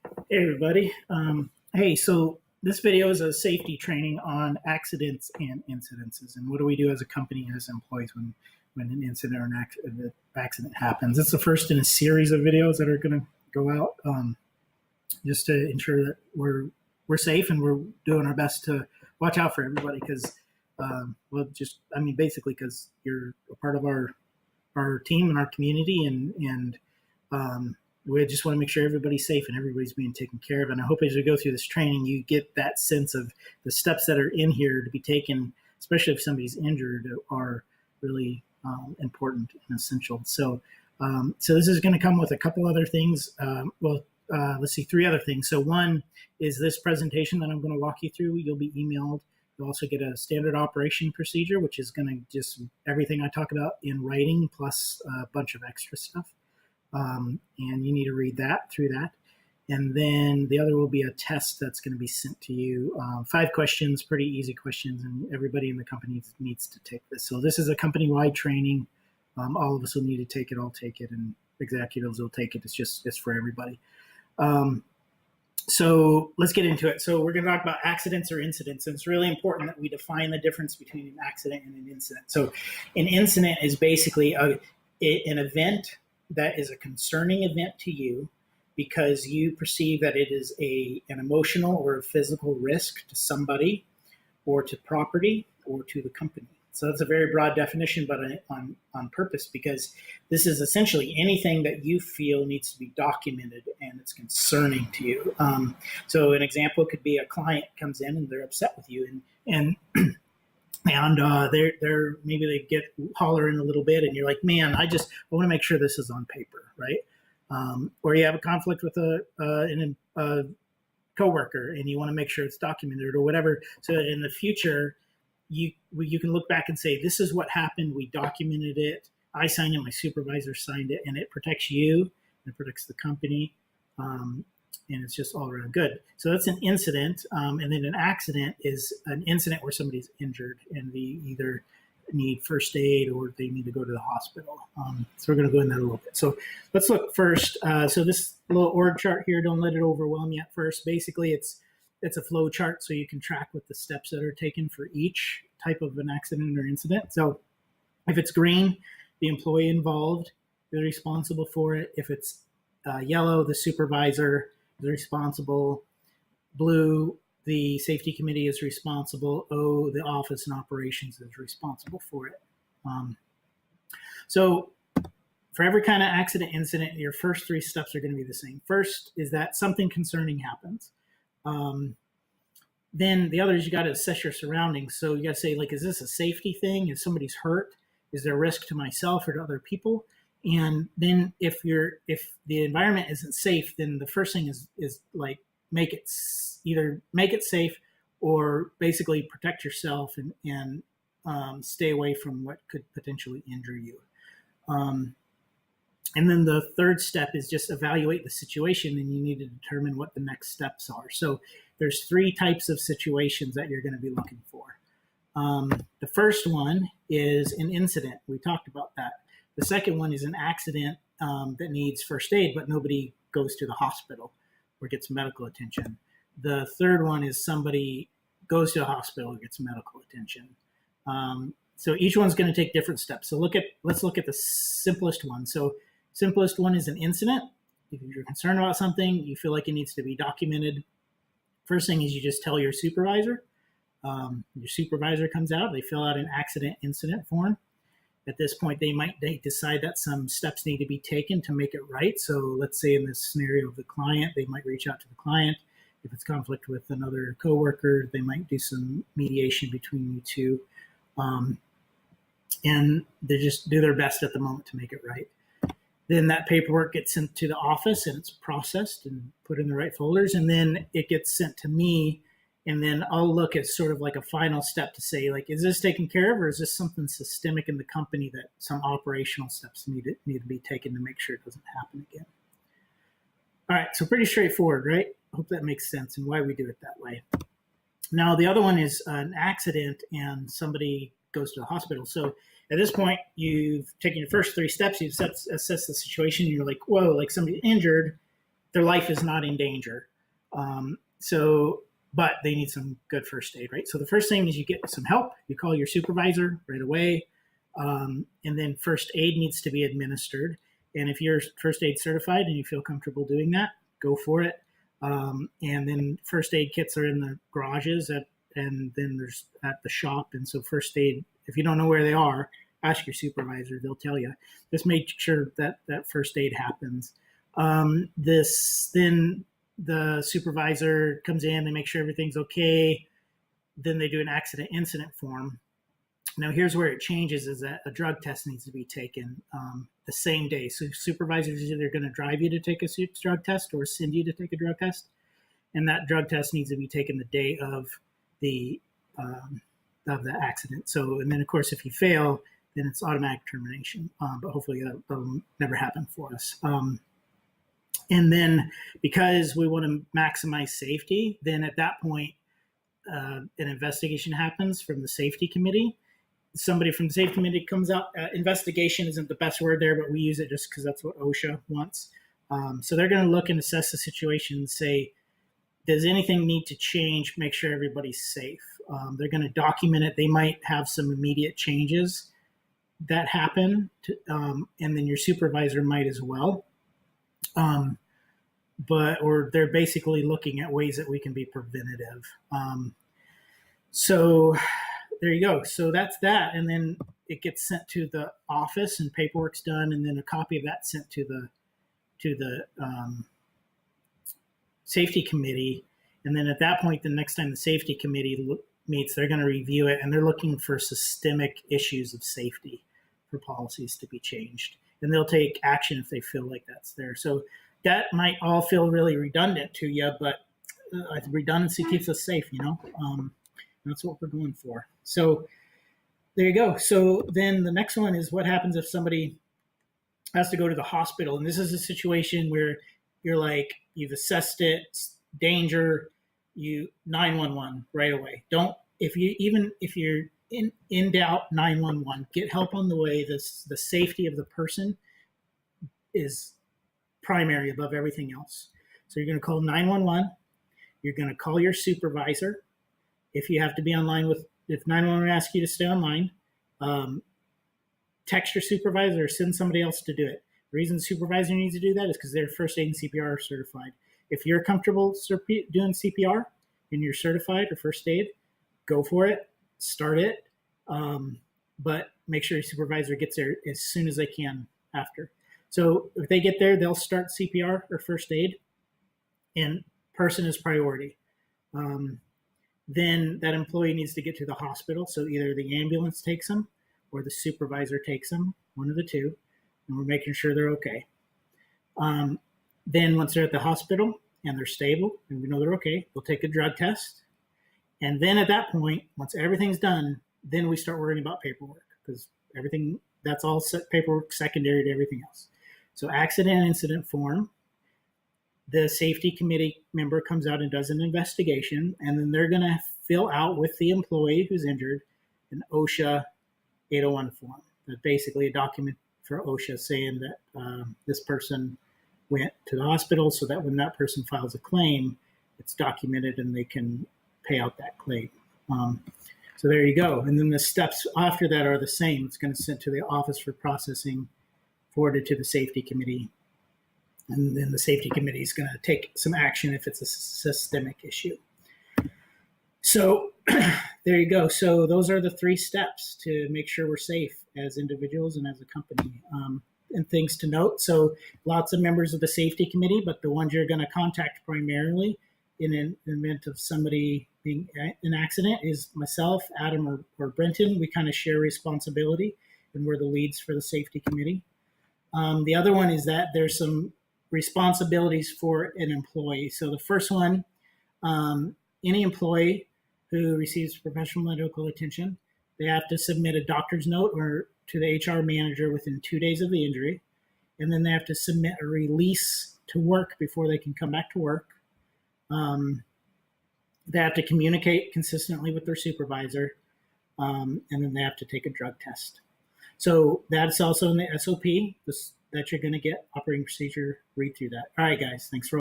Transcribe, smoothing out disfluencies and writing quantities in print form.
Hey everybody. Hey, so this video is a safety training on accidents and incidences, and what do we do as a company and as employees when an incident or an accident happens. It's the first in a series of videos that are going to go out, just to ensure that we're safe and we're doing our best to watch out for everybody because, basically because you're a part of our team and our community, and we just want to make sure everybody's safe and everybody's being taken care of. And I hope as we go through this training, you get that sense of the steps that are in here to be taken, especially if somebody's injured, are really important and essential. So this is going to come with a couple other things. Let's see, three other things. So one is this presentation that I'm going to walk you through. You'll be emailed. You'll also get a standard operation procedure, which is going to just everything I talk about in writing plus a bunch of extra stuff. And you need to read that through that. And then the other will be a test that's going to be sent to you. 5 questions, pretty easy questions, and everybody in the company needs to take this. So this is a company-wide training. All of us will need to take it. I'll take it, and executives will take it. It's for everybody. So let's get into it. So we're going to talk about accidents or incidents, and it's really important that we define the difference between an accident and an incident. So an incident is basically an event that is a concerning event to you because you perceive that it is an emotional or physical risk to somebody or to property or to the company. So that's a very broad definition, but on purpose, because this is essentially anything that you feel needs to be documented and it's concerning to you. So an example could be a client comes in and they're upset with you, and they're maybe they get hollering a little bit, and you're like, man, I want to make sure this is on paper, right? Or you have a conflict with a coworker, and you want to make sure it's documented or whatever, so that in the future you can look back and say, this is what happened. We documented it. I signed it. My supervisor signed it, and it protects you. And it protects the company. And it's just all around good. So that's an incident. And then an accident is an incident where somebody's injured and they either need first aid or they need to go to the hospital. So we're going to go into that a little bit. So let's look first. So this little org chart here, don't let it overwhelm you at first. Basically, it's a flow chart so you can track what the steps that are taken for each type of an accident or incident. So if it's green, the employee involved is responsible for it. If it's yellow, the supervisor is responsible. Blue, the safety committee is responsible. O, the office and operations is responsible for it. So for every kind of accident incident, your first 3 steps are going to be the same. First is that something concerning happens. Then the other is you got to assess your surroundings. So you got to say, like, is this a safety thing? If somebody's hurt, is there risk to myself or to other people? And then if the environment isn't safe, then the first thing is like either make it safe or basically protect yourself and stay away from what could potentially injure you. And then the third step is just evaluate the situation, and you need to determine what the next steps are. So there's 3 types of situations that you're going to be looking for. The first one is an incident. We talked about that. The second one is an accident that needs first aid, but nobody goes to the hospital or gets medical attention. The third one is somebody goes to a hospital and gets medical attention. So each one's going to take different steps. So let's look at the simplest one. So simplest one is an incident. If you're concerned about something, you feel like it needs to be documented. First thing is you just tell your supervisor. Your supervisor comes out. They fill out an accident incident form. At this point, they decide that some steps need to be taken to make it right. So let's say in this scenario of the client, they might reach out to the client. If it's conflict with another coworker, they might do some mediation between you two. And they just do their best at the moment to make it right. Then that paperwork gets sent to the office and it's processed and put in the right folders. And then it gets sent to me. And then I'll look at sort of like a final step to say, like, is this taken care of, or is this something systemic in the company that some operational steps need to be taken to make sure it doesn't happen again? All right, so pretty straightforward, right? I hope that makes sense and why we do it that way. Now, the other one is an accident and somebody goes to the hospital. So at this point, you've taken your first 3 steps. You've assessed the situation. And you're like, whoa, like somebody's injured. their life is not in danger. But they need some good first aid, right? So the first thing is you get some help. You call your supervisor right away, and then first aid needs to be administered. And if you're first aid certified and you feel comfortable doing that, go for it. And then first aid kits are in the garages and then there's at the shop. And so first aid, if you don't know where they are, ask your supervisor, they'll tell you. Just make sure that first aid happens. Then the supervisor comes in, they make sure everything's okay. Then they do an accident incident form. Now here's where it changes, is that a drug test needs to be taken the same day. So supervisors are either going to drive you to take a drug test or send you to take a drug test. And that drug test needs to be taken the day of the accident. So, and then of course, if you fail, then it's automatic termination. But hopefully that'll never happen for us. And then because we want to maximize safety, then at that point, an investigation happens from the safety committee. Somebody from the safety committee comes out. Investigation isn't the best word there, but we use it just because that's what OSHA wants. So they're going to look and assess the situation and say, does anything need to change? Make sure everybody's safe. They're going to document it. They might have some immediate changes that happen, and then your supervisor might as well. Or they're basically looking at ways that we can be preventative. So there you go. So that's that. And then it gets sent to the office and paperwork's done. And then a copy of that sent to the safety committee. And then at that point, the next time the safety committee meets, they're going to review it and they're looking for systemic issues of safety for policies to be changed. And they'll take action if they feel like that's there. So that might all feel really redundant to you, but redundancy keeps us safe, you know? That's what we're going for. So there you go. So then the next one is what happens if somebody has to go to the hospital. And this is a situation where you're like, you've assessed it, danger, 911 right away. If you're in doubt, 911, get help on the way. The safety of the person is primary above everything else. So you're going to call 911. You're going to call your supervisor. If you have to be online if 911 asks you to stay online, text your supervisor or send somebody else to do it. The reason the supervisor needs to do that is because they're first aid and CPR certified. If you're comfortable doing CPR and you're certified or first aid, go for it, start it. But make sure your supervisor gets there as soon as they can after. So if they get there, they'll start CPR or first aid, and person is priority. Then that employee needs to get to the hospital. So either the ambulance takes them or the supervisor takes them, one of the two, and we're making sure they're okay. Then once they're at the hospital and they're stable and we know they're okay, we'll take a drug test. And then at that point, once everything's done, then we start worrying about paperwork because that's all paperwork secondary to everything else. So accident incident form, the safety committee member comes out and does an investigation, and then they're going to fill out with the employee who's injured an OSHA 801 form. That's basically a document for OSHA saying that this person went to the hospital so that when that person files a claim, it's documented and they can pay out that claim. So there you go. And then the steps after that are the same. It's going to send to the office for processing, forwarded to the safety committee. And then the safety committee is going to take some action if it's a systemic issue. So there you go. So those are the 3 steps to make sure we're safe as individuals and as a company. And things to note. So lots of members of the safety committee, but the ones you're going to contact primarily in an event of somebody being in an accident is myself, Adam, or Brenton. We kind of share responsibility, and we're the leads for the safety committee. The other one is that there's some responsibilities for an employee. So the first one, any employee who receives professional medical attention, they have to submit a doctor's note or to the HR manager within 2 days of the injury. And then they have to submit a release to work before they can come back to work. They have to communicate consistently with their supervisor. And then they have to take a drug test. So that's also in the SOP that you're going to get operating procedure, read through that. All right, guys, thanks for